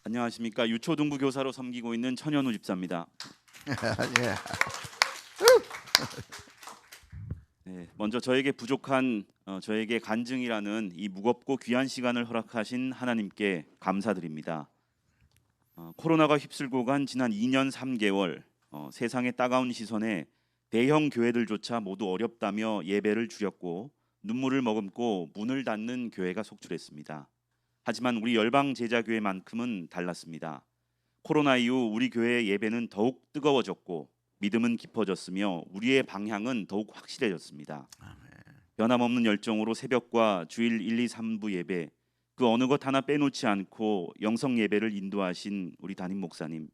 안녕하십니까. 유초등부 교사로 섬기고 있는 천현우 집사입니다. 예. 네, 먼저 저에게 부족한 저에게 간증이라는 이 무겁고 귀한 시간을 허락하신 하나님께 감사드립니다. 코로나가 휩쓸고 간 지난 2년 3개월 세상의 따가운 시선에 대형 교회들조차 모두 어렵다며 예배를 줄였고 눈물을 머금고 문을 닫는 교회가 속출했습니다. 하지만 우리 열방 제자교회만큼은 달랐습니다. 코로나 이후 우리 교회의 예배는 더욱 뜨거워졌고 믿음은 깊어졌으며 우리의 방향은 더욱 확실해졌습니다. 변함없는 열정으로 새벽과 주일 1, 2, 3부 예배 그 어느 것 하나 빼놓지 않고 영성 예배를 인도하신 우리 담임 목사님,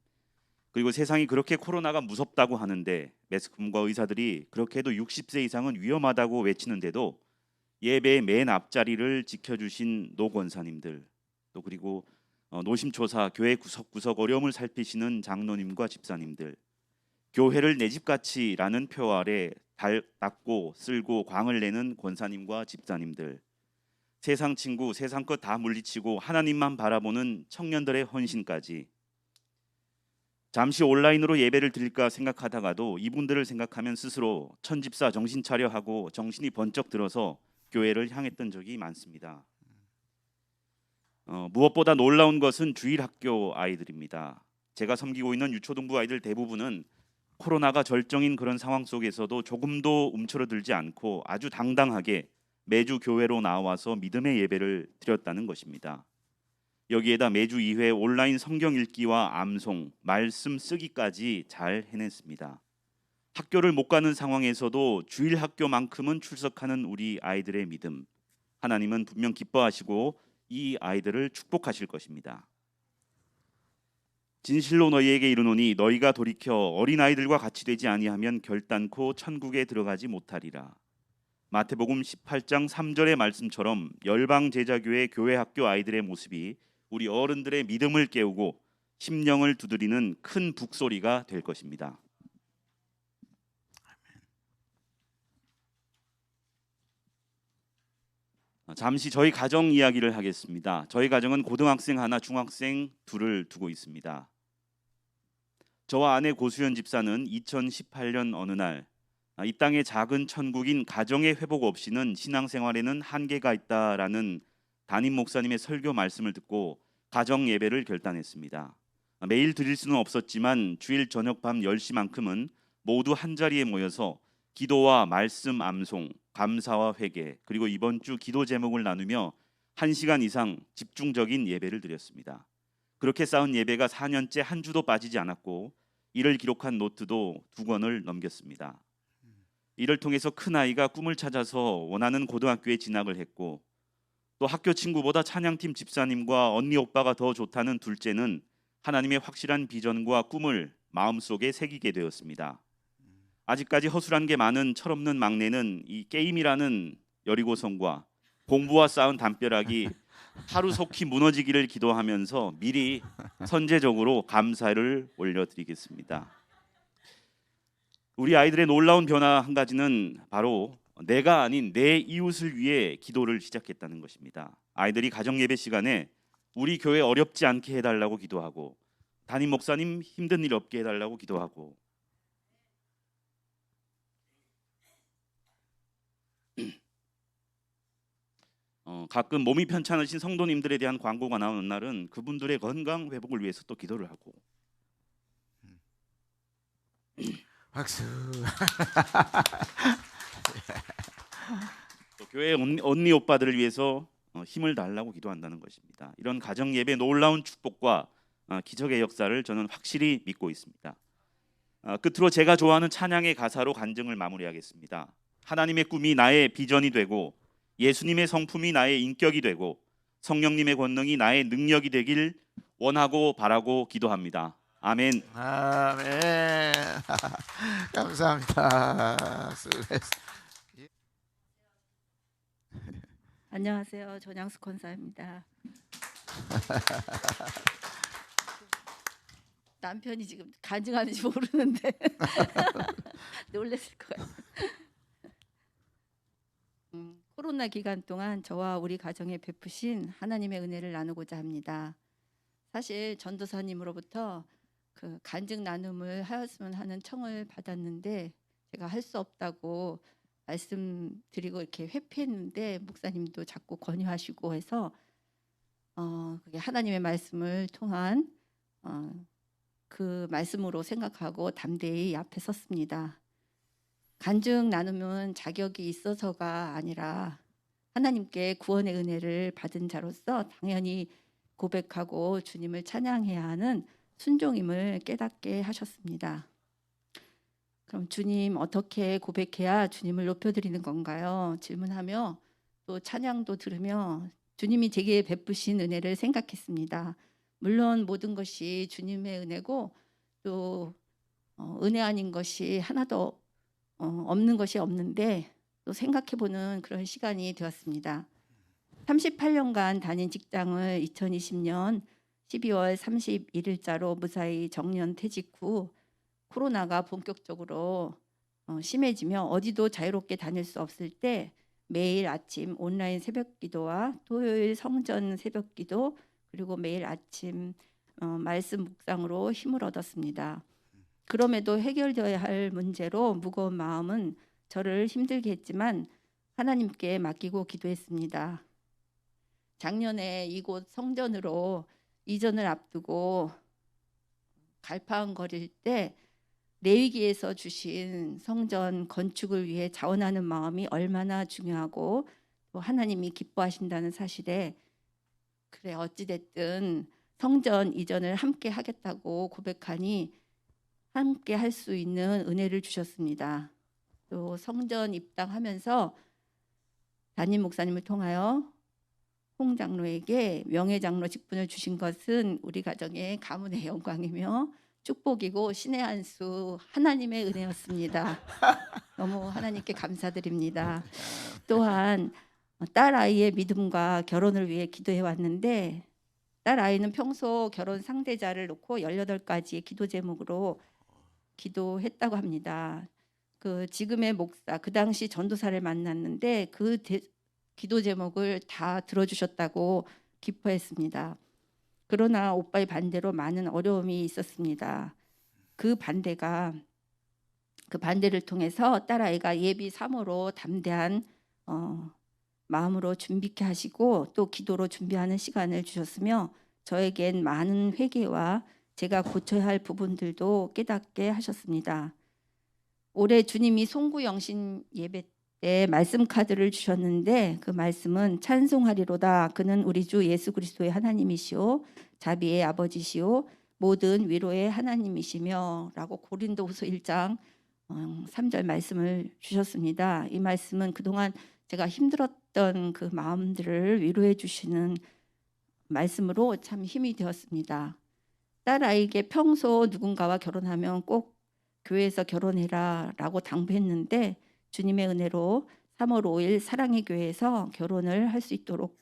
그리고 세상이 그렇게 코로나가 무섭다고 하는데 매스컴과 의사들이 그렇게 해도 60세 이상은 위험하다고 외치는데도 예배의 맨 앞자리를 지켜주신 노 권사님들, 또 그리고 노심초사 교회 구석구석 어려움을 살피시는 장로님과 집사님들, 교회를 내 집같이라는 표 아래 닦고 쓸고 광을 내는 권사님과 집사님들, 세상 친구 세상 것 다 물리치고 하나님만 바라보는 청년들의 헌신까지, 잠시 온라인으로 예배를 드릴까 생각하다가도 이분들을 생각하면 스스로 천집사 정신 차려 하고 정신이 번쩍 들어서 교회를 향했던 적이 많습니다. 무엇보다 놀라운 것은 주일학교 아이들입니다. 제가 섬기고 있는 유초등부 아이들 대부분은 코로나가 절정인 그런 상황 속에서도 조금도 움츠러들지 않고 아주 당당하게 매주 교회로 나와서 믿음의 예배를 드렸다는 것입니다. 여기에다 매주 2회 온라인 성경 읽기와 암송, 말씀 쓰기까지 잘 해냈습니다. 학교를 못 가는 상황에서도 주일 학교만큼은 출석하는 우리 아이들의 믿음, 하나님은 분명 기뻐하시고 이 아이들을 축복하실 것입니다. 진실로 너희에게 이르노니 너희가 돌이켜 어린아이들과 같이 되지 아니하면 결단코 천국에 들어가지 못하리라. 마태복음 18장 3절의 말씀처럼 열방 제자교회 교회 학교 아이들의 모습이 우리 어른들의 믿음을 깨우고 심령을 두드리는 큰 북소리가 될 것입니다. 잠시 저희 가정 이야기를 하겠습니다. 저희 가정은 고등학생 하나, 중학생 둘을 두고 있습니다. 저와 아내 고수연 집사는 2018년 어느 날 이 땅의 작은 천국인 가정의 회복 없이는 신앙생활에는 한계가 있다라는 담임 목사님의 설교 말씀을 듣고 가정 예배를 결단했습니다. 매일 드릴 수는 없었지만 주일 저녁 밤 10시만큼은 모두 한자리에 모여서 기도와 말씀 암송, 감사와 회개, 그리고 이번 주 기도 제목을 나누며 1시간 이상 집중적인 예배를 드렸습니다. 그렇게 쌓은 예배가 4년째 한 주도 빠지지 않았고 이를 기록한 노트도 2권을 넘겼습니다. 이를 통해서 큰아이가 꿈을 찾아서 원하는 고등학교에 진학을 했고, 또 학교 친구보다 찬양팀 집사님과 언니 오빠가 더 좋다는 둘째는 하나님의 확실한 비전과 꿈을 마음속에 새기게 되었습니다. 아직까지 허술한 게 많은 철없는 막내는 이 게임이라는 여리고성과 공부와 쌓은 담벼락이 하루속히 무너지기를 기도하면서 미리 선제적으로 감사를 올려드리겠습니다. 우리 아이들의 놀라운 변화 한 가지는 바로 내가 아닌 내 이웃을 위해 기도를 시작했다는 것입니다. 아이들이 가정 예배 시간에 우리 교회 어렵지 않게 해달라고 기도하고, 담임 목사님 힘든 일 없게 해달라고 기도하고, 가끔 몸이 편찮으신 성도님들에 대한 광고가 나오는 날은 그분들의 건강 회복을 위해서 또 기도를 하고. 박수. 또 교회 언니 오빠들을 위해서 힘을 달라고 기도한다는 것입니다. 이런 가정 예배 놀라운 축복과 기적의 역사를 저는 확실히 믿고 있습니다. 끝으로 제가 좋아하는 찬양의 가사로 간증을 마무리하겠습니다. 하나님의 꿈이 나의 비전이 되고 예수님의 성품이 나의 인격이 되고 성령님의 권능이 나의 능력이 되길 원하고 바라고 기도합니다. 아멘. 아멘. 감사합니다. 수고했어. 안녕하세요. 전양수 권사입니다. 남편이 지금 간증하는지 모르는데 놀랬을 거예요. 코로나 기간 동안 저와 우리 가정에 베푸신 하나님의 은혜를 나누고자 합니다. 사실 전도사님으로부터 그 간증 나눔을 하였으면 하는 청을 받았는데 제가 할 수 없다고 말씀드리고 이렇게 회피했는데 목사님도 자꾸 권유하시고 해서 그게 하나님의 말씀을 통한 그 말씀으로 생각하고 담대히 앞에 섰습니다. 간증 나눔은 자격이 있어서가 아니라 하나님께 구원의 은혜를 받은 자로서 당연히 고백하고 주님을 찬양해야 하는 순종임을 깨닫게 하셨습니다. 그럼 주님 어떻게 고백해야 주님을 높여드리는 건가요? 질문하며 또 찬양도 들으며 주님이 제게 베푸신 은혜를 생각했습니다. 물론 모든 것이 주님의 은혜고 또 은혜 아닌 것이 하나도 없는 것이 없는데 또 생각해보는 그런 시간이 되었습니다. 38년간 다닌 직장을 2020년 12월 31일자로 무사히 정년퇴직 후 코로나가 본격적으로 심해지며 어디도 자유롭게 다닐 수 없을 때 매일 아침 온라인 새벽기도와 토요일 성전 새벽기도 그리고 매일 아침 말씀 묵상으로 힘을 얻었습니다. 그럼에도 해결되어야 할 문제로 무거운 마음은 저를 힘들게 했지만 하나님께 맡기고 기도했습니다. 작년에 이곳 성전으로 이전을 앞두고 갈팡거릴 때 레위기에서 주신 성전 건축을 위해 자원하는 마음이 얼마나 중요하고 또 하나님이 기뻐하신다는 사실에 그래 어찌됐든 성전 이전을 함께 하겠다고 고백하니 함께 할 수 있는 은혜를 주셨습니다. 또 성전 입당하면서 담임 목사님을 통하여 홍 장로에게 명예장로 직분을 주신 것은 우리 가정의 가문의 영광이며 축복이고 신의 한 수 하나님의 은혜였습니다. 너무 하나님께 감사드립니다. 또한 딸 아이의 믿음과 결혼을 위해 기도해 왔는데 딸 아이는 평소 결혼 상대자를 놓고 18가지의 기도 제목으로 기도했다고 합니다. 그 지금의 목사 그 당시 전도사를 만났는데 그 기도 제목을 다 들어주셨다고 기뻐했습니다. 그러나 오빠의 반대로 많은 어려움이 있었습니다. 그 반대를 통해서 딸아이가 예비 사모로 담대한 마음으로 준비케 하시고 또 기도로 준비하는 시간을 주셨으며 저에겐 많은 회개와 제가 고쳐야 할 부분들도 깨닫게 하셨습니다. 올해 주님이 송구영신 예배 때 말씀 카드를 주셨는데 그 말씀은 찬송하리로다 그는 우리 주 예수 그리스도의 하나님이시오 자비의 아버지시오 모든 위로의 하나님이시며 라고 고린도후서 1장 3절 말씀을 주셨습니다. 이 말씀은 그동안 제가 힘들었던 그 마음들을 위로해 주시는 말씀으로 참 힘이 되었습니다. 딸아이에게 평소 누군가와 결혼하면 꼭 교회에서 결혼해라 라고 당부했는데 주님의 은혜로 3월 5일 사랑의 교회에서 결혼을 할 수 있도록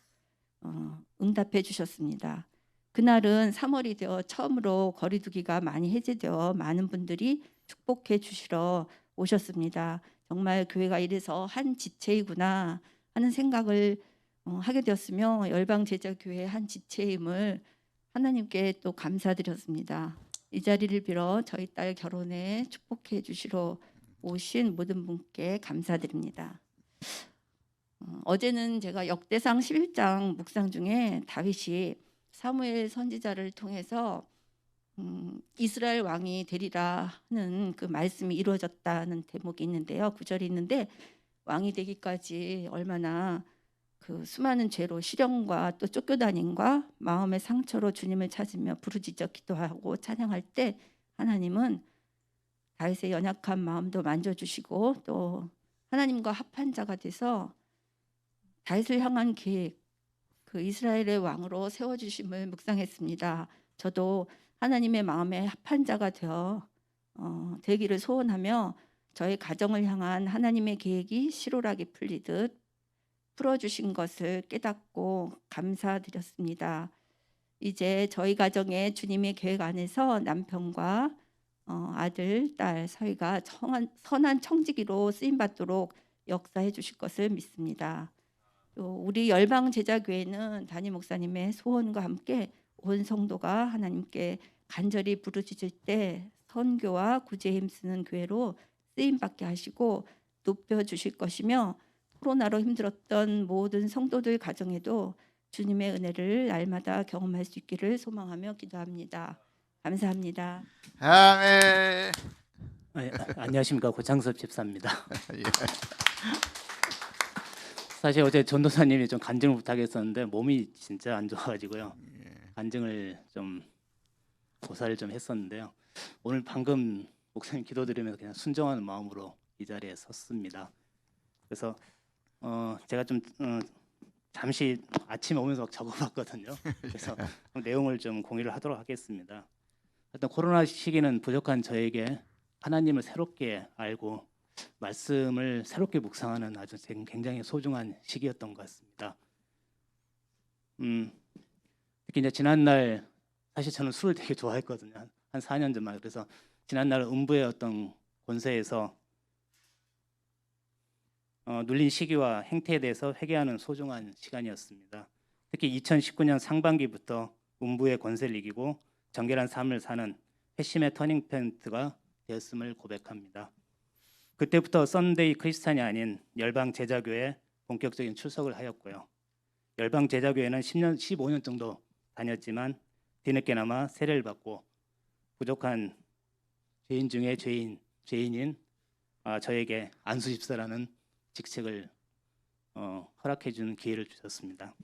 응답해 주셨습니다. 그날은 3월이 되어 처음으로 거리두기가 많이 해제되어 많은 분들이 축복해 주시러 오셨습니다. 정말 교회가 이래서 한 지체이구나 하는 생각을 하게 되었으며 열방제자교회의 한 지체임을 하나님께 또 감사드렸습니다. 이 자리를 빌어 저희 딸 결혼에 축복해 주시러 오신 모든 분께 감사드립니다. 어제는 제가 역대상 11장 묵상 중에 다윗이 사무엘 선지자를 통해서 이스라엘 왕이 되리라 하는 그 말씀이 이루어졌다는 대목이 있는데요. 구절이 있는데 왕이 되기까지 얼마나 그 수많은 죄로 시련과 또 쫓겨다님과 마음의 상처로 주님을 찾으며 부르짖어 기도하고 찬양할 때 하나님은 다윗의 연약한 마음도 만져주시고 또 하나님과 합한 자가 돼서 다윗을 향한 계획 그 이스라엘의 왕으로 세워주심을 묵상했습니다. 저도 하나님의 마음에 합한 자가 되기를 소원하며 저의 가정을 향한 하나님의 계획이 시로락이 풀리듯 풀어주신 것을 깨닫고 감사드렸습니다. 이제 저희 가정의 주님의 계획 안에서 남편과 아들, 딸 사위가 선한 청지기로 쓰임받도록 역사해 주실 것을 믿습니다. 또 우리 열방제자교회는 담임 목사님의 소원과 함께 온 성도가 하나님께 간절히 부르짖을 때 선교와 구제에 힘쓰는 교회로 쓰임 받게 하시고 높여 주실 것이며, 코로나로 힘들었던 모든 성도들 가정에도 주님의 은혜를 날마다 경험할 수 있기를 소망하며 기도합니다. 감사합니다. 아멘. 안녕하십니까, 고창섭 집사입니다. 예. 사실 어제 전도사님이 좀 간증을 부탁했었는데 몸이 진짜 안 좋아가지고요. 간증을 좀 고사를 좀 했었는데요. 오늘 방금 목사님 기도드리면서 그냥 순종하는 마음으로 이 자리에 섰습니다. 그래서 제가 좀 잠시 아침에 오면서 막 적어봤거든요. 그래서 내용을 좀 공유를 하도록 하겠습니다. 하여튼 코로나 시기는 부족한 저에게 하나님을 새롭게 알고 말씀을 새롭게 묵상하는 아주 굉장히 소중한 시기였던 것 같습니다. 특히 이제 지난날 사실 저는 술을 되게 좋아했거든요. 한 4년 전만. 그래서 지난날 음부의 어떤 권세에서 눌린 시기와 행태에 대해서 회개하는 소중한 시간이었습니다. 특히 2019년 상반기부터 음부의 권세를 이기고 정결한 삶을 사는 회심의 터닝 포인트가 되었음을 고백합니다. 그때부터 썬데이 크리스찬이 아닌 열방 제자교회에 본격적인 출석을 하였고요. 열방 제자교회는 15년 정도 다녔지만 뒤늦게나마 세례를 받고 부족한 죄인 중에 죄인인 저에게 안수 집사라는 직책을 허락해 주는 기회를 주셨습니다.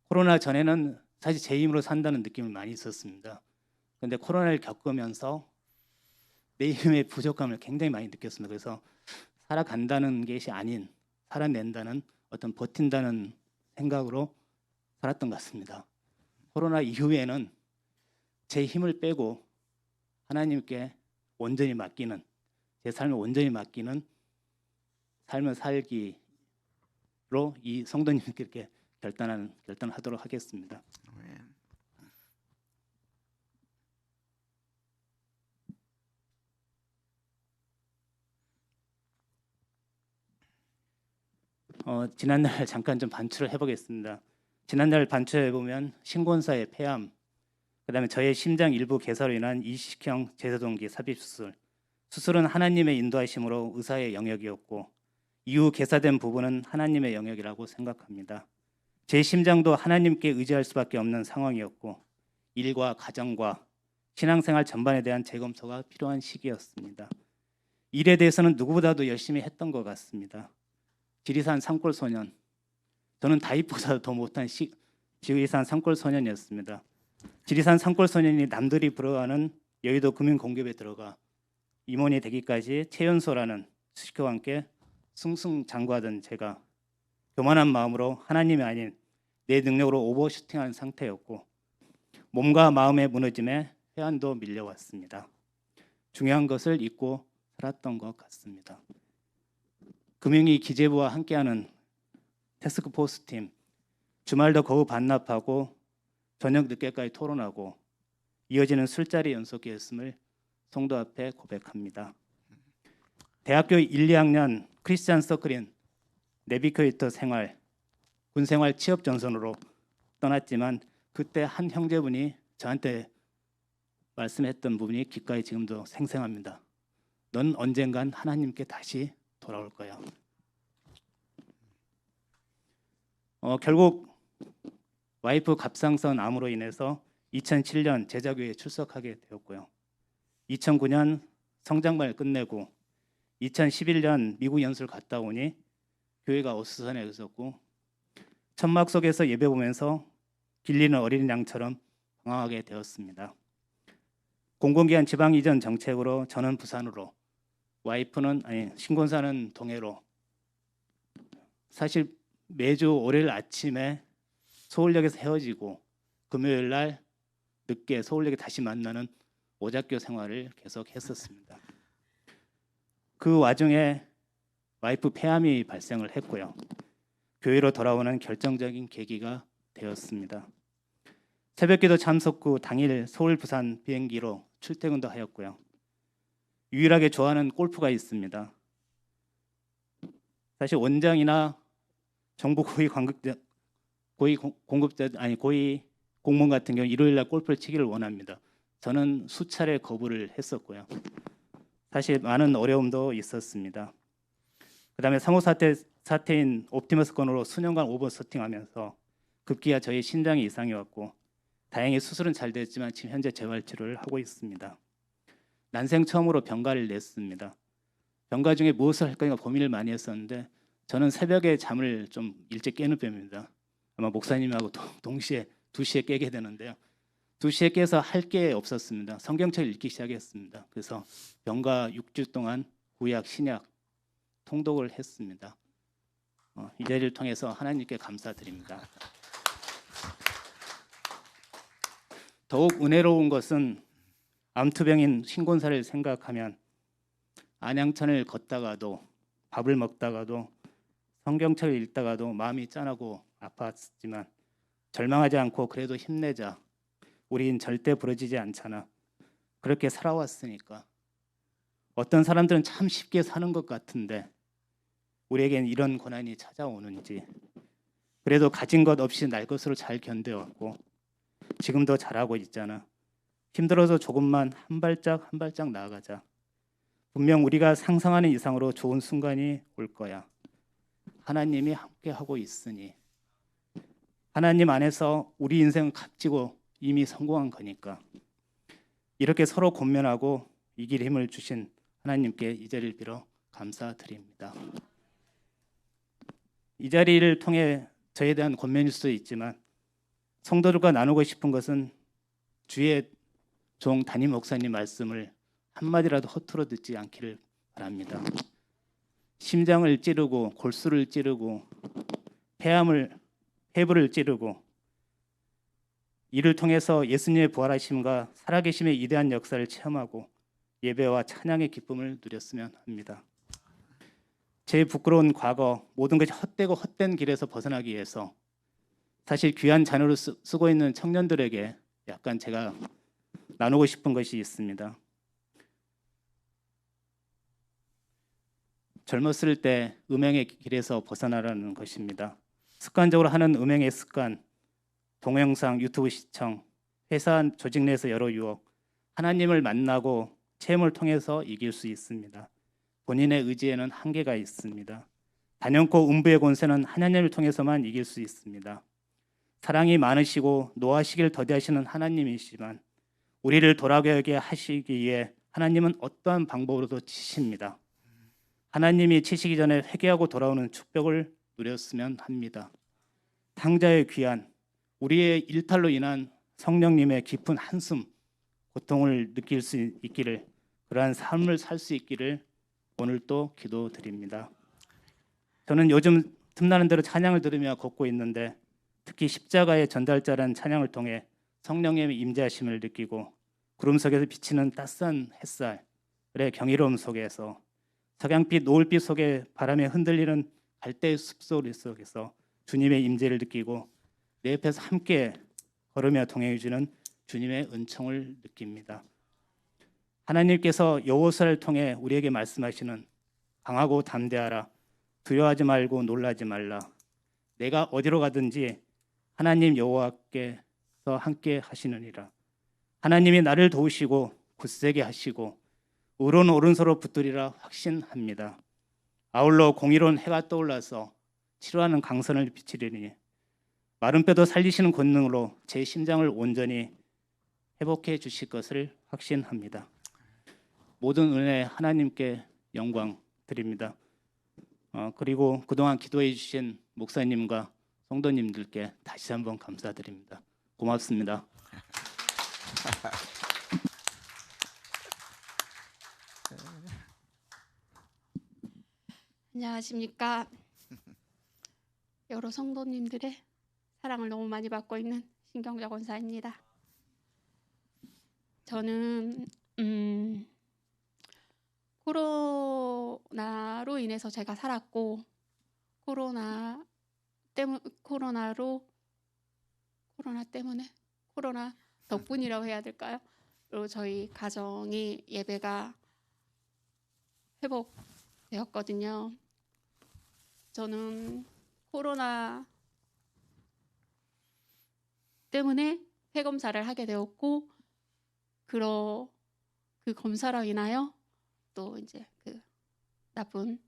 코로나 전에는 사실 제 힘으로 산다는 느낌을 많이 있었습니다. 그런데 코로나를 겪으면서 내 힘의 부족함을 굉장히 많이 느꼈습니다. 그래서 살아간다는 것이 아닌 살아낸다는 어떤 버틴다는 생각으로 살았던 것 같습니다. 코로나 이후에는 제 힘을 빼고 하나님께 온전히 맡기는, 제 삶을 온전히 맡기는 삶을 살기로 이 성도님께 이렇게 결단하도록 하겠습니다. 아멘. 지난날 잠깐 좀 반추를 해보겠습니다. 지난날 반추해 보면 신권사의 폐암, 그다음에 저의 심장 일부 개사로 인한 이식형 제사동기 삽입 수술은 하나님의 인도하심으로 의사의 영역이었고 이후 개사된 부분은 하나님의 영역이라고 생각합니다. 제 심장도 하나님께 의지할 수밖에 없는 상황이었고 일과 가정과 신앙생활 전반에 대한 재검토가 필요한 시기였습니다. 일에 대해서는 누구보다도 열심히 했던 것 같습니다. 지리산 산골 소년, 저는 다윗보다 더 못한 지리산 산골 소년이었습니다. 지리산 산골 소년이 남들이 부러워하는 여의도 금융공급에 들어가 임원이 되기까지 최연소라는 수식어와 함께 승승장구하던 제가 교만한 마음으로 하나님이 아닌 내 능력으로 오버슈팅한 상태였고 몸과 마음의 무너짐에 회한도 밀려왔습니다. 중요한 것을 잊고 살았던 것 같습니다. 금융위 기재부와 함께하는 태스크포스 팀, 주말도 거의 반납하고 저녁 늦게까지 토론하고 이어지는 술자리 연속이었음을 성도 앞에 고백합니다. 대학교 1, 2학년 크리스찬 서클인 내비게이터 생활, 군생활 취업 전선으로 떠났지만 그때 한 형제분이 저한테 말씀했던 부분이 귓가에 지금도 생생합니다. 넌 언젠간 하나님께 다시 돌아올 거야. 결국 와이프 갑상선 암으로 인해서 2007년 제자교회에 출석하게 되었고요. 2009년 성장반을 끝내고 2011년 미국 연수를 갔다 오니 교회가 어수선해졌고 천막 속에서 예배 보면서 길리는 어린 양처럼 방황하게 되었습니다. 공공기관 지방 이전 정책으로 저는 부산으로, 신권사는 동해로, 사실 매주 월요일 아침에 서울역에서 헤어지고 금요일 날 늦게 서울역에 다시 만나는 오작교 생활을 계속 했었습니다. 그 와중에 와이프 폐암이 발생을 했고요. 교회로 돌아오는 결정적인 계기가 되었습니다. 새벽기도 참석 후 당일 서울 부산 비행기로 출퇴근도 하였고요. 유일하게 좋아하는 골프가 있습니다. 사실 원장이나 정부 고위 공급자 공무원 같은 경우 일요일 날 골프를 치기를 원합니다. 저는 수차례 거부를 했었고요. 사실 많은 어려움도 있었습니다. 그다음에 상호 사태인 옵티머스 건으로 수년간 오버서팅하면서 급기야 저희 신장이 이상이 왔고 다행히 수술은 잘 됐지만 지금 현재 재활 치료를 하고 있습니다. 난생 처음으로 병가를 냈습니다. 병가 중에 무엇을 할까 고민을 많이 했었는데 저는 새벽에 잠을 좀 일찍 깨는 편입니다. 아마 목사님하고 동시에 2시에 깨게 되는데요. 2시에 깨서 할 게 없었습니다. 성경책을 읽기 시작했습니다. 그래서 병가 6주 동안 구약, 신약 통독을 했습니다. 이 자리를 통해서 하나님께 감사드립니다. 더욱 은혜로운 것은 암투병인 신곤사를 생각하면 안양천을 걷다가도 밥을 먹다가도 성경책을 읽다가도 마음이 짠하고 아팠지만 절망하지 않고 그래도 힘내자. 우린 절대 부러지지 않잖아. 그렇게 살아왔으니까. 어떤 사람들은 참 쉽게 사는 것 같은데 우리에겐 이런 고난이 찾아오는지. 그래도 가진 것 없이 날 것으로 잘 견뎌왔고 지금도 잘하고 있잖아. 힘들어서 조금만 한 발짝 한 발짝 나아가자. 분명 우리가 상상하는 이상으로 좋은 순간이 올 거야. 하나님이 함께하고 있으니. 하나님 안에서 우리 인생은 값지고 이미 성공한 거니까. 이렇게 서로 권면하고 이길 힘을 주신 하나님께 이 자리를 빌어 감사드립니다. 이 자리를 통해 저에 대한 권면일 수도 있지만 성도들과 나누고 싶은 것은 주의 종 담임 목사님 말씀을 한마디라도 허투루 듣지 않기를 바랍니다. 심장을 찌르고 골수를 찌르고 폐부를 찌르고 이를 통해서 예수님의 부활하심과 살아계심의 위대한 역사를 체험하고 예배와 찬양의 기쁨을 누렸으면 합니다. 제 부끄러운 과거, 모든 것이 헛되고 헛된 길에서 벗어나기 위해서 사실 귀한 자녀로 쓰고 있는 청년들에게 약간 제가 나누고 싶은 것이 있습니다. 젊었을 때 음행의 길에서 벗어나라는 것입니다. 습관적으로 하는 음행의 습관, 동영상, 유튜브 시청, 회사 조직 내에서 여러 유혹, 하나님을 만나고 체험을 통해서 이길 수 있습니다. 본인의 의지에는 한계가 있습니다. 단연코 음부의 권세는 하나님을 통해서만 이길 수 있습니다. 사랑이 많으시고 노하시길 더디하시는 하나님이시지만 우리를 돌아가게 하시기 위해 하나님은 어떠한 방법으로도 치십니다. 하나님이 치시기 전에 회개하고 돌아오는 축복을 누렸으면 합니다. 탕자의 귀한 우리의 일탈로 인한 성령님의 깊은 한숨, 고통을 느낄 수 있기를, 그러한 삶을 살 수 있기를 오늘 또 기도드립니다. 저는 요즘 틈나는 대로 찬양을 들으며 걷고 있는데 특히 십자가의 전달자라는 찬양을 통해 성령님의 임재하심을 느끼고 구름 속에서 비치는 따스한 햇살의 경이로움 속에서 석양빛, 노을빛 속에 바람에 흔들리는 갈대의 숲소리 속에서 주님의 임재를 느끼고 내 옆에서 함께 걸으며 동행해 주는 주님의 은총을 느낍니다. 하나님께서 여호수아를 통해 우리에게 말씀하시는 강하고 담대하라, 두려워하지 말고 놀라지 말라. 내가 어디로 가든지 하나님 여호와께서 함께 하시느니라. 하나님이 나를 도우시고 굳세게 하시고 의로운 오른손으로 붙들이라 확신합니다. 아울러 공의로운 해가 떠올라서 치료하는 강선을 비치리니 마른 뼈도 살리시는 권능으로 제 심장을 온전히 회복해 주실 것을 확신합니다. 모든 은혜 하나님께 영광 드립니다. 그리고 그동안 기도해 주신 목사님과 성도님들께 다시 한번 감사드립니다. 고맙습니다. 안녕하십니까. 여러 성도님들의 사랑을 너무 많이 받고 있는 신경자 권사입니다. 저는 코로나로 인해서 제가 살았고 코로나 덕분이라고 해야 될까요? 그리고 저희 가정이 예배가 회복되었거든요. 저는 코로나 때문에 폐 검사를 하게 되었고 그 검사로 인하여 또 이제 그 나쁜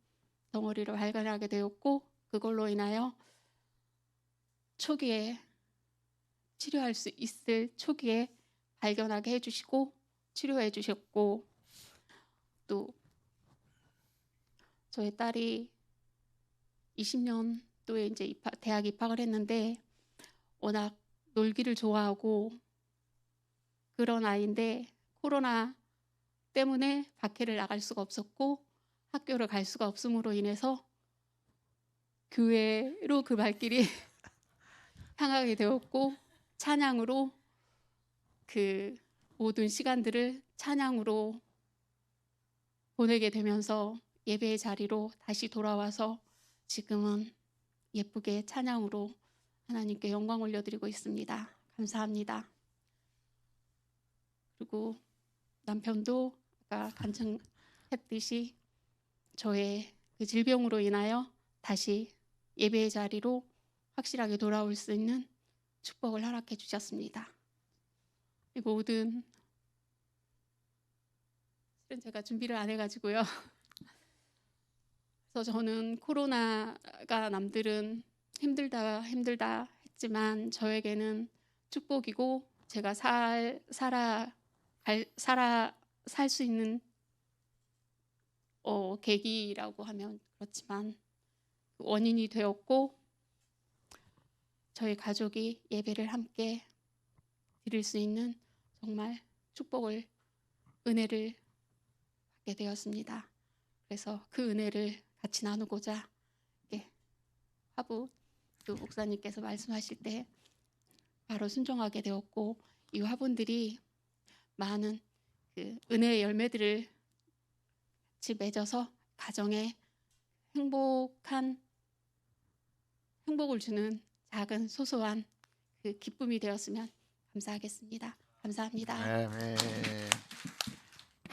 덩어리를 발견하게 되었고 그걸로 인하여 초기에 치료할 수 있을 초기에 발견하게 해주시고 치료해 주셨고 또 저희 딸이 20년도에 이제 대학 입학을 했는데 워낙 놀기를 좋아하고 그런 아이인데 코로나 때문에 밖에를 나갈 수가 없었고 학교를 갈 수가 없음으로 인해서 교회로 그 발길이 향하게 되었고 찬양으로 그 모든 시간들을 찬양으로 보내게 되면서 예배의 자리로 다시 돌아와서 지금은 예쁘게 찬양으로 하나님께 영광 올려드리고 있습니다. 감사합니다. 그리고 남편도 아까 간증했듯이 저의 그 질병으로 인하여 다시 예배의 자리로 확실하게 돌아올 수 있는 축복을 허락해 주셨습니다. 이 모든 실은 제가 준비를 안 해가지고요. 그래서 저는 코로나가 남들은 힘들다 했지만 저에게는 축복이고 제가 살 수 있는 계기라고 하면 그렇지만 원인이 되었고 저희 가족이 예배를 함께 드릴 수 있는 정말 축복을 은혜를 받게 되었습니다. 그래서 그 은혜를 같이 나누고자 화부 또 목사님께서 말씀하실 때 바로 순종하게 되었고 이 화분들이 많은 그 은혜의 열매들을 같이 맺어서 가정에 행복을 주는 작은 소소한 그 기쁨이 되었으면 감사하겠습니다. 감사합니다. 아멘.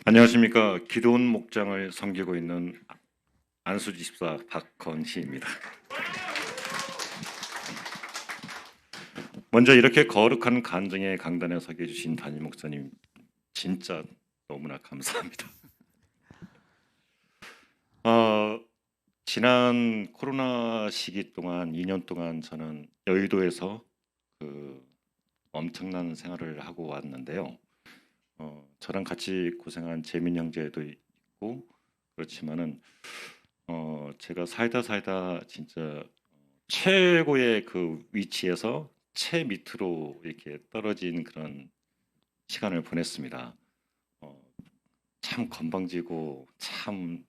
안녕하십니까. 기도원 목장을 섬기고 있는 안수지 집사 박건희입니다. 먼저 이렇게 거룩한 간증의 강단에 서게 해주신 담임 목사님 진짜 너무나 감사합니다. 지난 코로나 시기 동안 2년 동안 저는 여의도에서 그 엄청난 생활을 하고 왔는데요. 저랑 같이 고생한 재민 형제도 있고 그렇지만은 제가 살다 진짜 최고의 그 위치에서 최 밑으로 이렇게 떨어진 그런 시간을 보냈습니다. 참 건방지고 참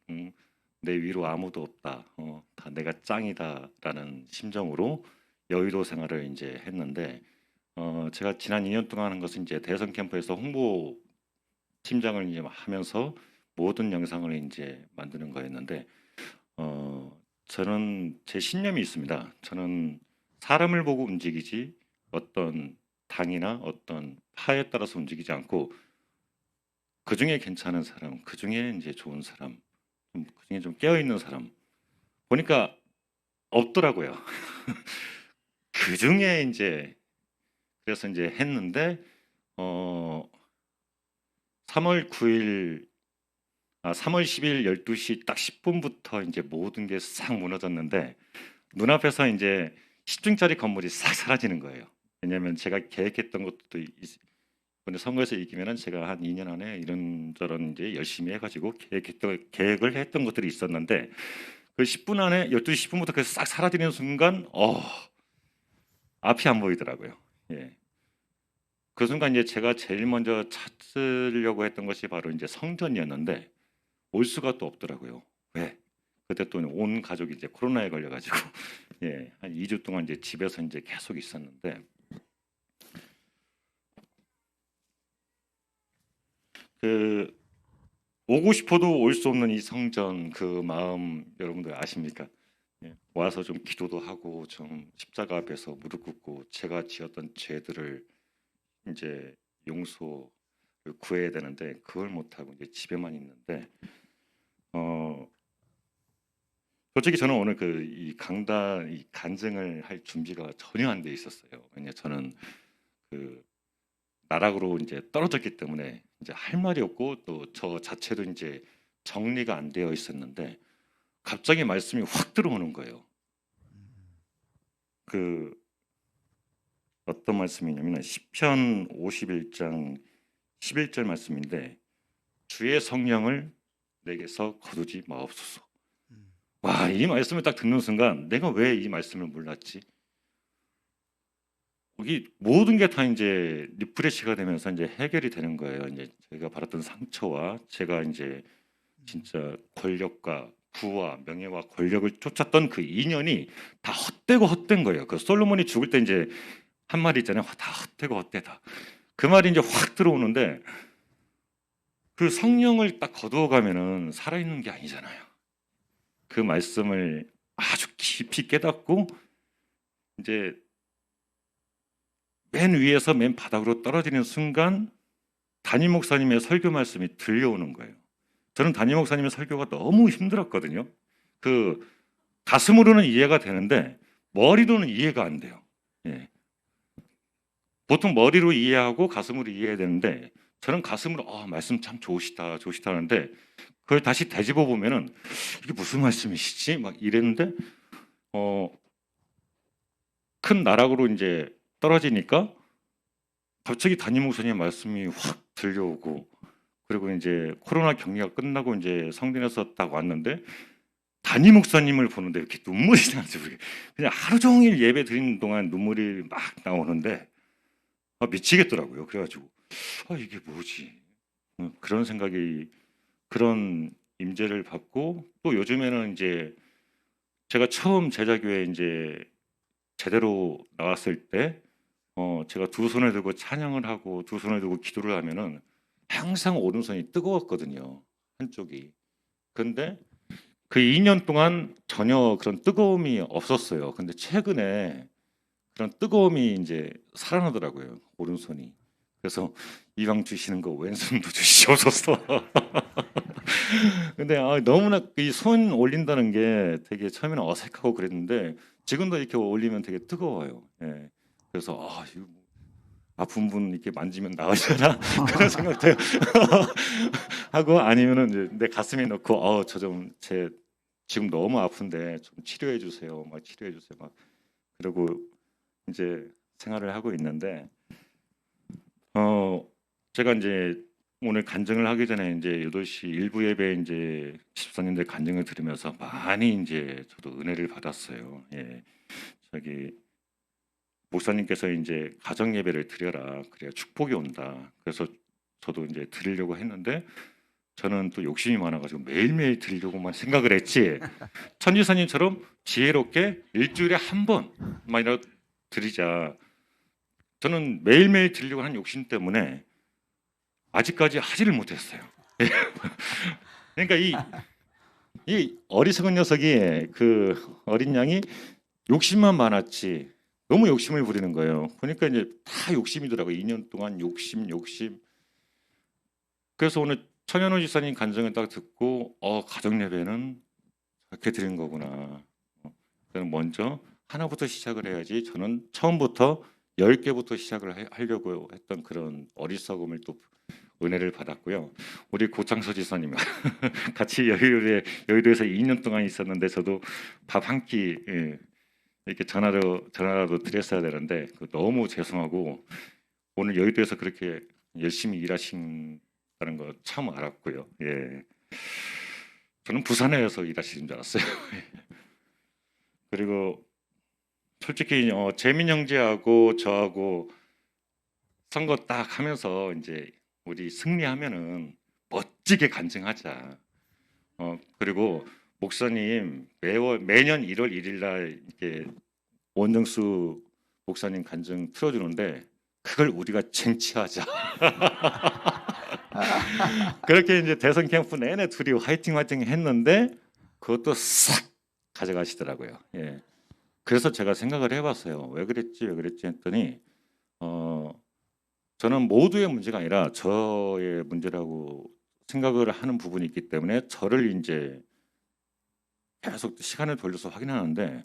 내 위로 아무도 없다. 다 내가 짱이다라는 심정으로 여의도 생활을 이제 했는데 제가 지난 2년 동안 한 것은 이제 대선 캠프에서 홍보 팀장을 이제 하면서 모든 영상을 이제 만드는 거였는데 저는 제 신념이 있습니다. 저는 사람을 보고 움직이지 어떤 당이나 어떤 파에 따라서 움직이지 않고 그 중에 괜찮은 사람, 그 중에 이제 좋은 사람, 그 중에 좀 깨어 있는 사람 보니까 없더라고요. 그 중에 이제 그래서 이제 했는데 3월 10일 12시 딱 10분부터 이제 모든 게 싹 무너졌는데 눈앞에서 이제 10층짜리 건물이 싹 사라지는 거예요. 왜냐하면 제가 계획했던 것도 이번에 선거에서 이기면은 제가 한 2년 안에 이런저런 이제 열심히 해가지고 계획을 했던 것들이 있었는데 그 10분 안에 12시 10분부터 그 싹 사라지는 순간 앞이 안 보이더라고요. 예. 그 순간 이제 제가 제일 먼저 찾으려고 했던 것이 바로 이제 성전이었는데 올 수가 또 없더라고요. 왜? 그때 또 온 가족이 이제 코로나에 걸려가지고 예, 한 2주 동안 이제 집에서 이제 계속 있었는데 그 오고 싶어도 올 수 없는 이 성전 그 마음 여러분들 아십니까? 예, 와서 좀 기도도 하고 좀 십자가 앞에서 무릎 꿇고 제가 지었던 죄들을 이제 용서를 구해야 되는데 그걸 못 하고 이제 집에만 있는데 솔직히 저는 오늘 이 강단 이 간증을 할 준비가 전혀 안 돼 있었어요. 왜냐 저는 그 나락으로 이제 떨어졌기 때문에 이제 할 말이 없고 또 저 자체도 이제 정리가 안 되어 있었는데 갑자기 말씀이 확 들어오는 거예요. 그 어떤 말씀이냐면 시편 51장 11절 말씀인데 주의 성령을 내게서 거두지 마옵소서. 와, 이 말씀을 딱 듣는 순간 내가 왜 이 말씀을 몰랐지? 여기 모든 게 다 이제 리프레시가 되면서 이제 해결이 되는 거예요. 이제 제가 받았던 상처와 제가 이제 진짜 권력과 부와 명예와 권력을 쫓았던 그 인연이 다 헛되고 헛된 거예요. 그 솔로몬이 죽을 때 이제 한 말이 있잖아요. 다 헛되고 헛되다. 그 말이 이제 확 들어오는데 그 성령을 딱 거두어가면은 살아있는 게 아니잖아요. 그 말씀을 아주 깊이 깨닫고 이제 맨 위에서 맨 바닥으로 떨어지는 순간 담임 목사님의 설교 말씀이 들려오는 거예요. 저는 담임 목사님의 설교가 너무 힘들었거든요. 그 가슴으로는 이해가 되는데 머리로는 이해가 안 돼요. 예. 보통 머리로 이해하고 가슴으로 이해해야 되는데 저는 가슴으로 말씀 참 좋으시다 하는데 그걸 다시 되짚어 보면은 이게 무슨 말씀이시지? 막 이랬는데 큰 나락으로 이제 떨어지니까 갑자기 담임 목사님의 말씀이 확 들려오고 그리고 이제 코로나 격리가 끝나고 이제 성전에서 딱 왔는데 담임 목사님을 보는데 이렇게 눈물이 나는지 모르겠어요. 그냥 하루 종일 예배 드리는 동안 눈물이 막 나오는데 미치겠더라고요. 그래가지고 이게 뭐지? 그런 생각이 그런 임재를 받고 또 요즘에는 이제 제가 처음 제자교회 이제 제대로 나왔을 때 제가 두 손을 들고 찬양을 하고 두 손을 들고 기도를 하면은 항상 오른손이 뜨거웠거든요. 한쪽이. 근데 그 2년 동안 전혀 그런 뜨거움이 없었어요. 근데 최근에 그런 뜨거움이 이제 살아나더라고요. 오른손이. 그래서 이왕 주시는 거 왼손도 주시옵소서. 근데 너무나 이 손 올린다는 게 되게 처음에는 어색하고 그랬는데 지금도 이렇게 올리면 되게 뜨거워요. 예. 그래서 이거 아픈 분 이렇게 만지면 나으려나 그런 생각도 하고 아니면은 이제 내 가슴에 넣고 저 좀 제 지금 너무 아픈데 좀 치료해 주세요. 막 치료해 주세요. 막 그리고 이제 생활을 하고 있는데 제가 이제 오늘 간증을 하기 전에 이제 8시 일부 예배 이제 14년대 간증을 들으면서 많이 이제 저도 은혜를 받았어요. 예. 저기 목사님께서 이제 가정 예배를 드려라. 그래야 축복이 온다. 그래서 저도 이제 드리려고 했는데 저는 또 욕심이 많아가지고 매일매일 드리려고만 생각을 했지. 천지사님처럼 지혜롭게 일주일에 한 번만이라도 드리자. 저는 매일매일 드리려고 하는 욕심 때문에 아직까지 하지를 못했어요. 그러니까 이 어리석은 녀석이 그 어린 양이 욕심만 많았지 너무 욕심을 부리는 거예요. 그러니까 이제 다 욕심이더라고요. 2년 동안 욕심. 그래서 오늘 천연호 지사님 간증을 딱 듣고 가정 예배는 이렇게 드린 거구나. 저는 먼저 하나부터 시작을 해야지. 저는 처음부터 10개부터 시작을 하려고 했던 그런 어리석음을 또 은혜를 받았고요. 우리 고창서 지사님 같이 여의도에서 2년 동안 있었는데 저도 밥 한 끼 이렇게 전화라도 드렸어야 되는데 너무 죄송하고 오늘 여의도에서 그렇게 열심히 일하신다는 거 처음 알았고요. 예, 저는 부산에서 일하시는 줄 알았어요. 그리고 솔직히 재민 형제하고 저하고 선거 딱 하면서 이제 우리 승리하면은 멋지게 간증하자. 그리고 목사님 매년 1월 1일 날 이렇게 원정수 목사님 간증 틀어주는데 그걸 우리가 쟁취하자. 그렇게 이제 대선 캠프 내내 둘이 화이팅 했는데 그것도 싹 가져가시더라고요. 예. 그래서 제가 생각을 해봤어요. 왜 그랬지 했더니 저는 모두의 문제가 아니라 저의 문제라고 생각을 하는 부분이 있기 때문에 저를 이제 계속 시간을 돌려서 확인하는데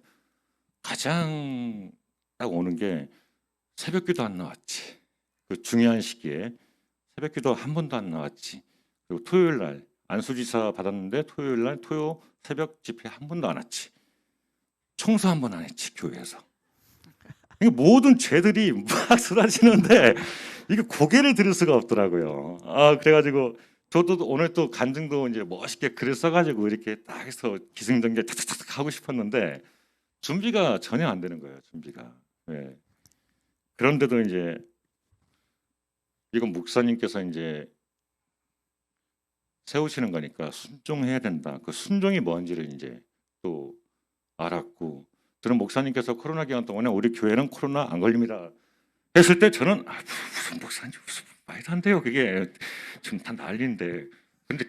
가장 딱 오는 게 새벽기도 안 나왔지. 그 중요한 시기에 새벽기도 한 번도 안 나왔지. 그리고 토요일 날 안수지사 받았는데 토요일 날 토요 새벽 집회 한 번도 안 왔지. 청소 한 번 안 했지 교회에서. 이게 모든 죄들이 막 쏟아지는데 이게 고개를 들을 수가 없더라고요. 그래가지고 저도 오늘 또 간증도 이제 멋있게 글을 써가지고 이렇게 딱 해서 기승전결 탁탁탁 하고 싶었는데 준비가 전혀 안 되는 거예요. 준비가. 예. 그런데도 이제 이건 목사님께서 이제 세우시는 거니까 순종해야 된다. 그 순종이 뭔지를 이제 또 알았고, 저는 목사님께서 코로나 기간 동안에 우리 교회는 코로나 안 걸립니다 했을 때 저는 무슨 목사님 무슨 말도 안 돼요. 그게 지금 다 난리인데. 근데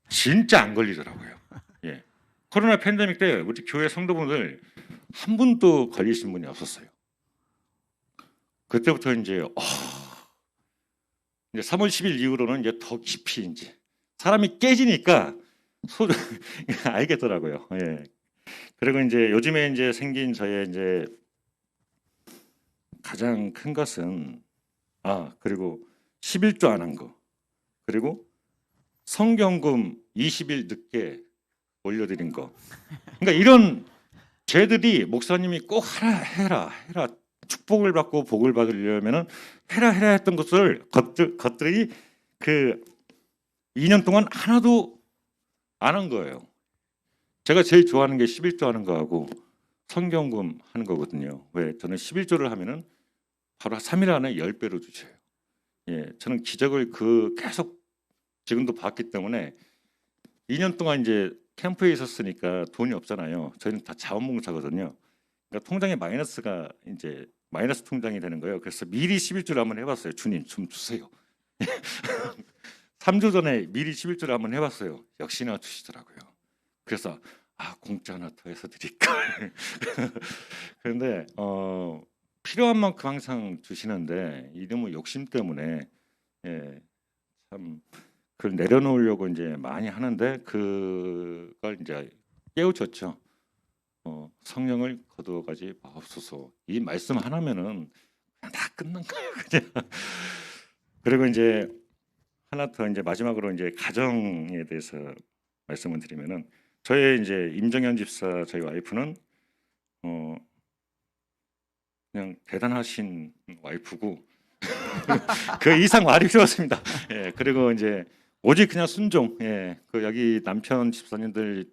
진짜 안 걸리더라고요. 예. 코로나 팬데믹 때 우리 교회 성도분들 한 분도 걸리신 분이 없었어요. 그때부터 이제 3월 10일 이후로는 이제 더 깊이 이제 사람이 깨지니까 알겠더라고요. 예. 그리고 이제 요즘에 이제 생긴 저의 이제 가장 큰 것은 그리고 11조 안 한 거, 그리고 성경금 20일 늦게 올려드린 거. 그러니까 이런 죄들이 목사님이 꼭 해라 축복을 받고 복을 받으려면은 해라 했던 것들이 그 2년 동안 하나도 안 한 거예요. 제가 제일 좋아하는 게 11조 하는 거하고 성경금 하는 거거든요. 왜? 저는 11조를 하면은 바로 3일 안에 10배로 주셔요. 예, 저는 기적을 계속 지금도 봤기 때문에 2년 동안 이제 캠프에 있었으니까 돈이 없잖아요. 저희는 다 자원봉사거든요. 그러니까 통장에 마이너스가 이제 마이너스 통장이 되는 거예요. 그래서 미리 11조를 한번 해봤어요. 주님 좀 주세요. 3주 전에 미리 11조를 한번 해봤어요. 역시나 주시더라고요. 그래서 공짜 하나 더 해서 드릴까. 그런데 필요한 만큼 항상 주시는데 이러면 욕심 때문에 참 그걸 내려놓으려고 이제 많이 하는데 그걸 이제 깨우쳤죠. 성령을 거두어가지 마옵소서. 이 말씀 하나면은 그냥 다 끝난 거예요. 그냥. 그리고 이제 하나 더 이제 마지막으로 이제 가정에 대해서 말씀을 드리면은 저의 이제 임정현 집사 저희 와이프는 그냥 대단하신 와이프고 그 이상 말이 필요 없습니다. 예, 그리고 이제 오직 그냥 순종. 예, 그 여기 남편 집사님들한테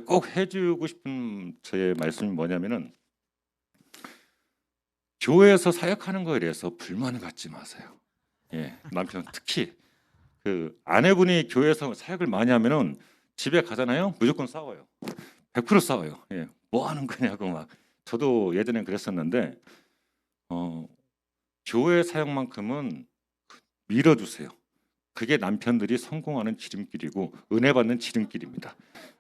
꼭 해주고 싶은 저의 말씀이 뭐냐면은 교회에서 사역하는 거에 대해서 불만을 갖지 마세요. 예, 남편 특히 그 아내분이 교회에서 사역을 많이 하면은 집에 가잖아요. 무조건 싸워요. 100% 싸워요. 예, 뭐 하는 거냐고 막. 저도 예전에 그랬었는데 교회 사역만큼은 밀어주세요. 그게 남편들이 성공하는 지름길이고 은혜 받는 지름길입니다.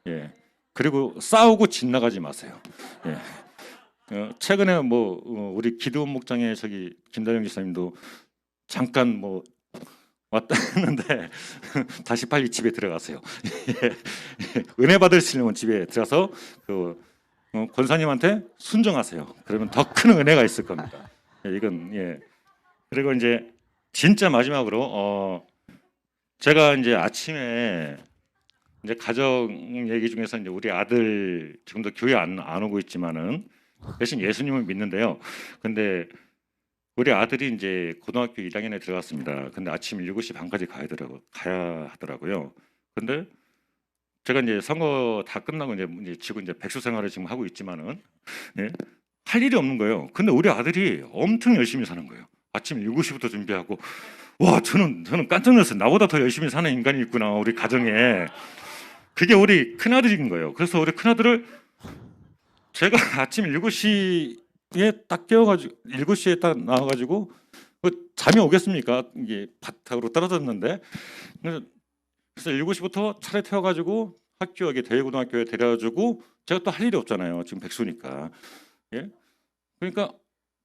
예. 그리고 싸우고 집 나가지 마세요. 예. 최근에 우리 기도원 목장에 저기 김다영 기사님도 잠깐 왔다 했는데 다시 빨리 집에 들어가세요. 은혜 받으시려면 집에 들어가서 권사님한테 순종하세요. 그러면 더 큰 은혜가 있을 겁니다. 이건 그리고 이제 진짜 마지막으로 제가 이제 아침에 이제 가정 얘기 중에서 이제 우리 아들 지금도 교회 안 오고 있지만은 대신 예수님을 믿는데요. 근데 우리 아들이 이제 고등학교 1학년에 들어갔습니다. 근데 아침 7시 반까지 가야 하더라고요. 근데 제가 이제 선거 다 끝나고 이제 지금 이제 백수 생활을 지금 하고 있지만은 할 일이 없는 거예요. 근데 우리 아들이 엄청 열심히 사는 거예요. 아침 7시부터 준비하고 와 저는 깜짝 놀랐어요. 나보다 더 열심히 사는 인간이 있구나 우리 가정에. 그게 우리 큰아들인 거예요. 그래서 우리 큰아들을 제가 아침 7시에 딱 깨워가지고 7시에 딱 나와가지고 잠이 오겠습니까? 이게 바닥으로 떨어졌는데 그래서 7시부터 차를 태워가지고 학교에 대외고등학교에 데려다주고 제가 또 할 일이 없잖아요. 지금 백수니까. 예? 그러니까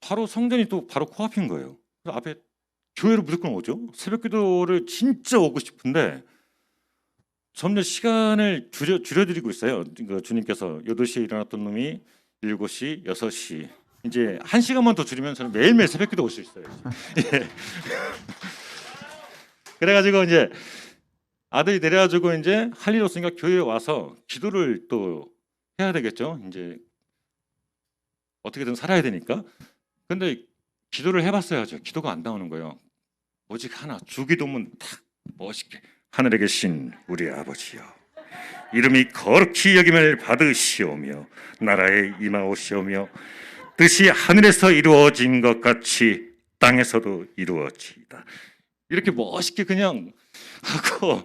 바로 성전이 또 바로 코앞인 거예요. 그래서 앞에 교회를 무조건 오죠. 새벽기도를 진짜 오고 싶은데 점점 시간을 줄여드리고 있어요. 주님께서 8시에 일어났던 놈이 7시, 6시, 이제 1시간만 더 줄이면 저는 매일매일 새벽기도 올 수 있어요. 예. 그래가지고 이제 아들이 내려가지고 이제 할 일 없으니까 교회에 와서 기도를 또 해야 되겠죠. 이제 어떻게든 살아야 되니까. 근데 기도를 해봤어야죠. 기도가 안 나오는 거예요. 오직 하나, 주기도문 탁 멋있게. 하늘에 계신 우리 아버지여, 이름이 거룩히 여김을 받으시오며 나라에 임하오시오며 뜻이 하늘에서 이루어진 것 같이 땅에서도 이루어지이다. 이렇게 멋있게 그냥 하고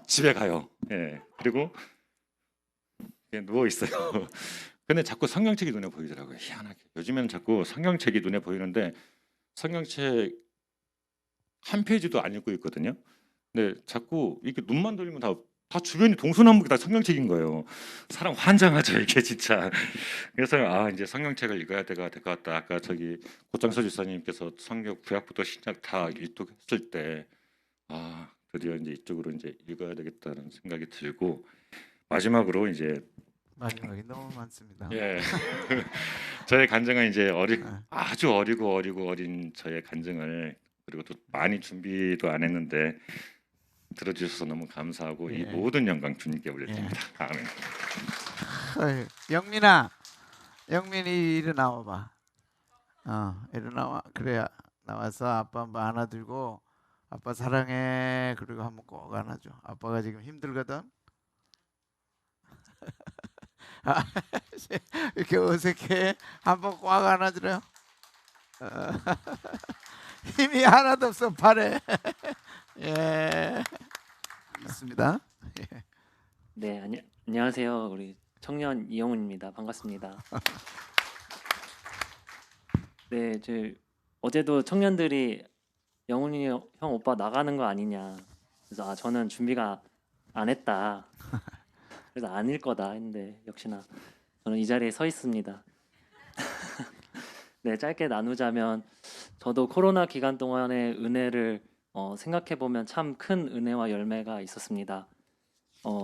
집에 가요. 예. 그리고 누워 있어요. 근데 자꾸 성경책이 눈에 보이더라고요. 희한하게. 요즘에는 자꾸 성경책이 눈에 보이는데 성경책 한 페이지도 안 읽고 있거든요. 근데 자꾸 이렇게 눈만 돌리면 다 주변이 동서남북이 다 성경책인 거예요. 사람 환장하죠 이게 진짜. 그래서 이제 성경책을 읽어야 될 것 같다. 아까 저기 고창서 집사님께서 성경 구약부터 신약 다 일독했을 때 드디어 이제 이쪽으로 이제 읽어야 되겠다는 생각이 들고 마지막으로 이제 마지막이 너무 많습니다. 예. 저의 간증은 이제 아주 어리고 어린 저의 간증을 그리고 또 많이 준비도 안 했는데 들어주셔서 너무 감사하고 이 예. 모든 영광 주님께 올려드립니다. 아멘. 어이, 영민이 일어나와봐. 일어나와. 그래야 나와서 아빠 한번 안아들고 아빠 사랑해. 그리고 한번 꼭 안아줘. 아빠가 지금 힘들거든. 이렇게 어색해. 한번 꽉 안아주래요. 힘이 하나도 없어 팔에. 예. 있습니다. 예. 네, 안녕하세요. 우리 청년 이영훈입니다. 반갑습니다. 네, 어제도 청년들이 영훈이 형 오빠 나가는 거 아니냐. 그래서 저는 준비가 안 했다. 그래서 아닐 거다 했는데 역시나 저는 이 자리에 서 있습니다. 네, 짧게 나누자면 저도 코로나 기간 동안의 은혜를 생각해 보면 참 큰 은혜와 열매가 있었습니다.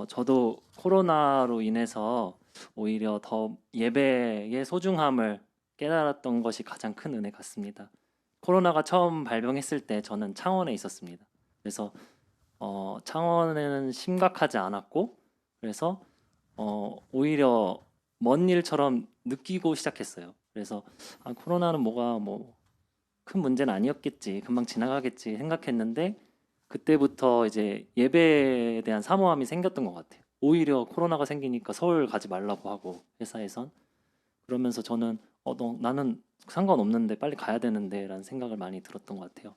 저도 코로나로 인해서 오히려 더 예배의 소중함을 깨달았던 것이 가장 큰 은혜 같습니다. 코로나가 처음 발병했을 때 저는 창원에 있었습니다. 그래서 창원에는 심각하지 않았고 그래서 오히려 먼 일처럼 느끼고 시작했어요. 그래서 코로나는 큰 문제는 아니었겠지, 금방 지나가겠지 생각했는데 그때부터 이제 예배에 대한 사모함이 생겼던 것 같아요. 오히려 코로나가 생기니까 서울 가지 말라고 하고 회사에선 그러면서 저는 나는 상관없는데 빨리 가야 되는데 라는 생각을 많이 들었던 것 같아요.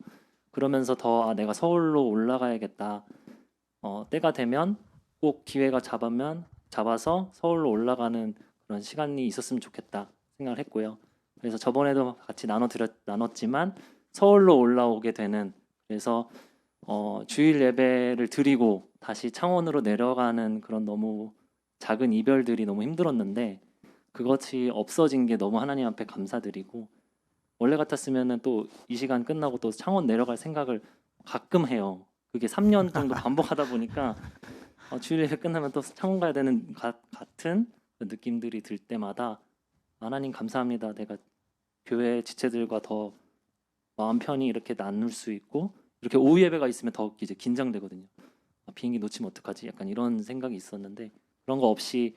그러면서 더 내가 서울로 올라가야겠다. 때가 되면 꼭 기회가 잡아서 서울로 올라가는 그런 시간이 있었으면 좋겠다 생각을 했고요. 그래서 저번에도 같이 나눴지만 서울로 올라오게 되는 그래서 주일 예배를 드리고 다시 창원으로 내려가는 그런 너무 작은 이별들이 너무 힘들었는데 그것이 없어진 게 너무 하나님 앞에 감사드리고 원래 같았으면은 또 이 시간 끝나고 또 창원 내려갈 생각을 가끔 해요. 그게 3년 정도 반복하다 보니까 주일 예배 끝나면 또 창원 가야 되는 같은 느낌들이 들 때마다 하나님 감사합니다. 내가 교회 지체들과 더 마음 편히 이렇게 나눌 수 있고 이렇게 오후 예배가 있으면 더 이제 긴장되거든요. 비행기 놓치면 어떡하지? 약간 이런 생각이 있었는데 그런 거 없이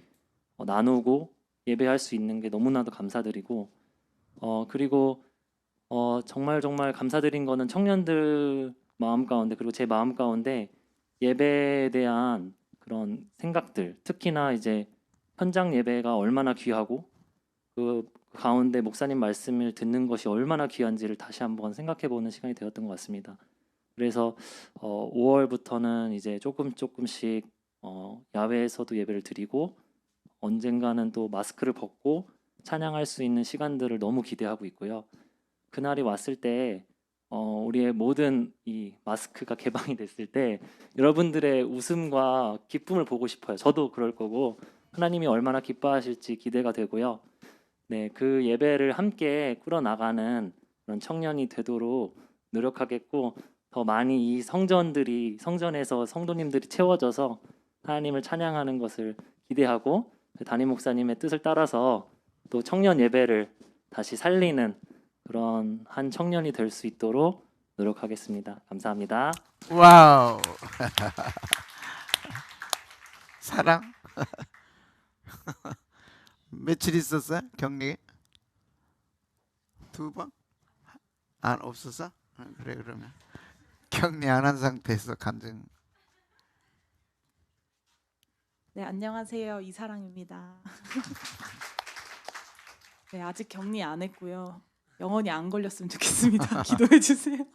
나누고 예배할 수 있는 게 너무나도 감사드리고 그리고 정말 감사드린 거는 청년들 마음 가운데 그리고 제 마음 가운데 예배에 대한 그런 생각들 특히나 이제 현장 예배가 얼마나 귀하고 그 가운데 목사님 말씀을 듣는 것이 얼마나 귀한지를 다시 한번 생각해보는 시간이 되었던 것 같습니다. 그래서 5월부터는 이제 조금씩 야외에서도 예배를 드리고 언젠가는 또 마스크를 벗고 찬양할 수 있는 시간들을 너무 기대하고 있고요. 그날이 왔을 때 우리의 모든 이 마스크가 개방이 됐을 때 여러분들의 웃음과 기쁨을 보고 싶어요. 저도 그럴 거고 하나님이 얼마나 기뻐하실지 기대가 되고요. 네, 그 예배를 함께 꾸려나가는 그런 청년이 되도록 노력하겠고 더 많이 이 성전에서 성도님들이 채워져서 하나님을 찬양하는 것을 기대하고 담임 목사님의 뜻을 따라서 또 청년 예배를 다시 살리는 그런 한 청년이 될 수 있도록 노력하겠습니다. 감사합니다. 와우. 사랑. 며칠 있었어요? 격리? 2번? 안 없었어? 그래 그러면 격리 안 한 상태에서 간증. 네, 안녕하세요. 이사랑입니다. 네, 아직 격리 안 했고요. 영원히 안 걸렸으면 좋겠습니다. 기도해 주세요.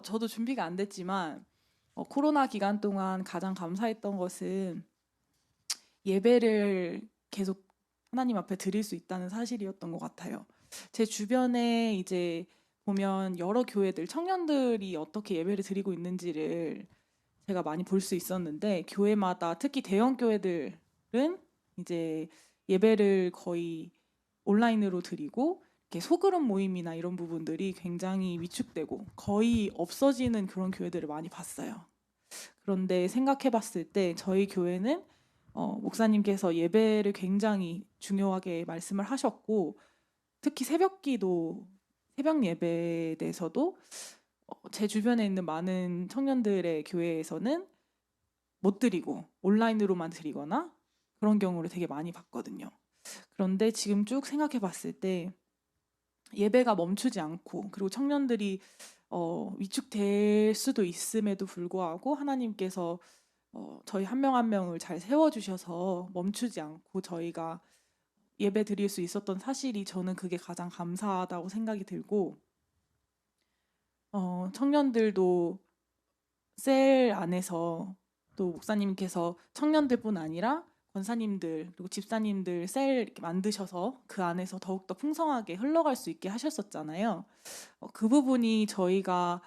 저도 준비가 안 됐지만 코로나 기간 동안 가장 감사했던 것은 예배를 계속 하나님 앞에 드릴 수 있다는 사실이었던 것 같아요. 제 주변에 이제 보면 여러 교회들, 청년들이 어떻게 예배를 드리고 있는지를 제가 많이 볼 수 있었는데, 교회마다 특히 대형 교회들은 이제 예배를 거의 온라인으로 드리고 이렇게 소그룹 모임이나 이런 부분들이 굉장히 위축되고 거의 없어지는 그런 교회들을 많이 봤어요. 그런데 생각해 봤을 때 저희 교회는 목사님께서 예배를 굉장히 중요하게 말씀을 하셨고, 특히 새벽기도, 새벽 예배에 대해서도 제 주변에 있는 많은 청년들의 교회에서는 못 드리고 온라인으로만 드리거나 그런 경우를 되게 많이 봤거든요. 그런데 지금 쭉 생각해 봤을 때 예배가 멈추지 않고, 그리고 청년들이 위축될 수도 있음에도 불구하고 하나님께서 저희 한 명 한 명을 잘 세워주셔서 멈추지 않고 저희가 예배 드릴 수 있었던 사실이, 저는 그게 가장 감사하다고 생각이 들고, 청년들도 셀 안에서 또 목사님께서 청년들뿐 아니라 권사님들 그리고 집사님들 셀 이렇게 만드셔서 그 안에서 더욱더 풍성하게 흘러갈 수 있게 하셨었잖아요. 그 부분이 저희가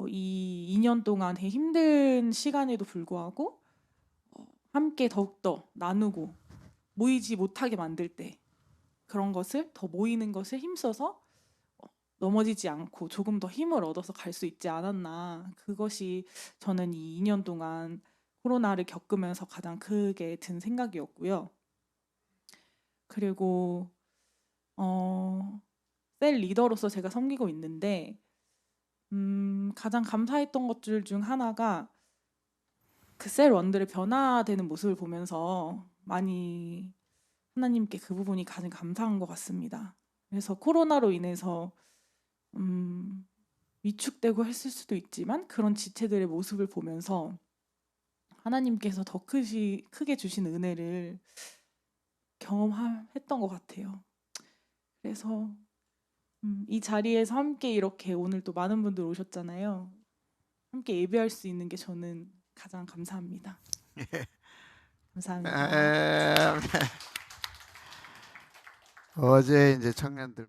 이 2년 동안 되게 힘든 시간에도 불구하고 함께 더욱더 나누고 모이지 못하게 만들 때 그런 것을 더 모이는 것을 힘써서 넘어지지 않고 조금 더 힘을 얻어서 갈 수 있지 않았나. 그것이 저는 이 2년 동안 코로나를 겪으면서 가장 크게 든 생각이었고요. 그리고 셀 리더로서 제가 섬기고 있는데 가장 감사했던 것들 중 하나가 그 셀 원들의 변화되는 모습을 보면서 많이 하나님께 그 부분이 가장 감사한 것 같습니다. 그래서 코로나로 인해서 위축되고 했을 수도 있지만 그런 지체들의 모습을 보면서 하나님께서 더 크게 주신 은혜를 경험했던 것 같아요. 그래서 이 자리에서 함께 이렇게 오늘 또 많은 분들 오셨잖아요. 함께 예배할 수 있는 게 저는 가장 감사합니다. 감사합니다. 어제 이제 청년들